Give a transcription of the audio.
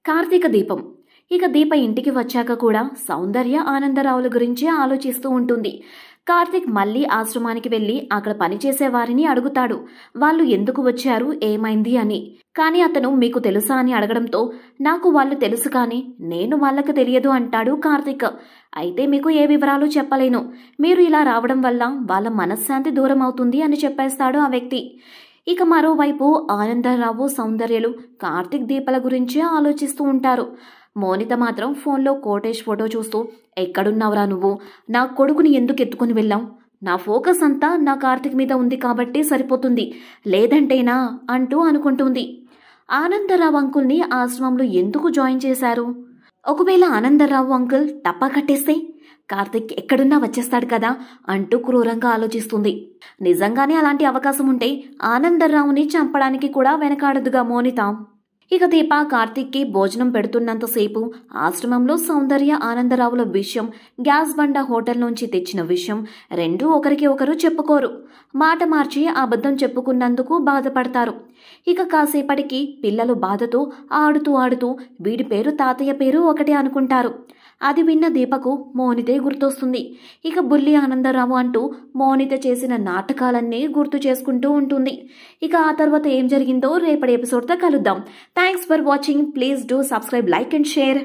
కార్తీక దీపం. ఇక దీప ఇంటికి వచ్చాక కూడా సౌందర్య ఆనందరావుల గురించే ఆలోచిస్తూ ఉంటుంది. కార్తీక్ మళ్ళీ ఆశ్రమానికి వెళ్లి అక్కడ పనిచేసే వారిని అడుగుతాడు, వాళ్ళు ఎందుకు వచ్చారు, ఏమైంది అని. కానీ అతను మీకు తెలుసా అని అడగడంతో, నాకు వాళ్ళు తెలుసు కానీ నేను వాళ్ళకి తెలియదు అంటాడు కార్తీక్. అయితే మీకు ఏ వివరాలు చెప్పలేను, మీరు ఇలా రావడం వల్ల వాళ్ళ మనశ్శాంతి దూరం అవుతుంది అని చెప్పేస్తాడు ఆ వ్యక్తి. ఇక మరోవైపు ఆనందరావు సౌందర్యలు కార్తీక్ దీపల గురించే ఆలోచిస్తూ ఉంటారు. మోనిత మాత్రం ఫోన్లో కోటేష్ ఫోటో చూస్తూ, ఎక్కడున్నావురా నువ్వు, నా కొడుకుని ఎందుకు ఎత్తుకుని వెళ్ళాం, నా ఫోకస్ అంతా నా కార్తీక్ మీద ఉంది కాబట్టి సరిపోతుంది, లేదంటేనా అంటూ అనుకుంటుంది. ఆనందరావు అంకుల్ని ఆశ్రమంలో ఎందుకు జాయిన్ చేశారు? ఒకవేళ ఆనందరావు అంకుల్ టప్పా కట్టేస్తే కార్తీక్ ఎక్కడున్నా వచ్చేస్తాడు కదా అంటూ క్రూరంగా ఆలోచిస్తుంది. నిజంగానే అలాంటి అవకాశం ఉంటే ఆనందరావుని చంపడానికి కూడా వెనకాడదుగా మోనిత. ఇక దీప కార్తీక్కి భోజనం పెడుతున్నంతసేపు ఆశ్రమంలో సౌందర్య ఆనందరావుల విషయం, గ్యాస్ బండ హోటల్ నుంచి తెచ్చిన విషయం రెండూ ఒకరికి ఒకరు చెప్పుకోరు. మాట మార్చి అబద్ధం చెప్పుకున్నందుకు బాధపడతారు. ఇక కాసేపటికి పిల్లలు బాధతో ఆడుతూ ఆడుతూ వీడి పేరు తాతయ్య పేరు ఒకటే అనుకుంటారు. అది విన్న దీపకు మోనితే గుర్తొస్తుంది. ఇక బుల్లి ఆనందరావు అంటూ మోనిత చేసిన నాటకాలన్నీ గుర్తు చేసుకుంటూ ఉంటుంది. ఇక ఆ తర్వాత ఏం జరిగిందో రేపటి ఎపిసోడ్తో కలుద్దాం. Thanks for watching. Please do subscribe, like and share.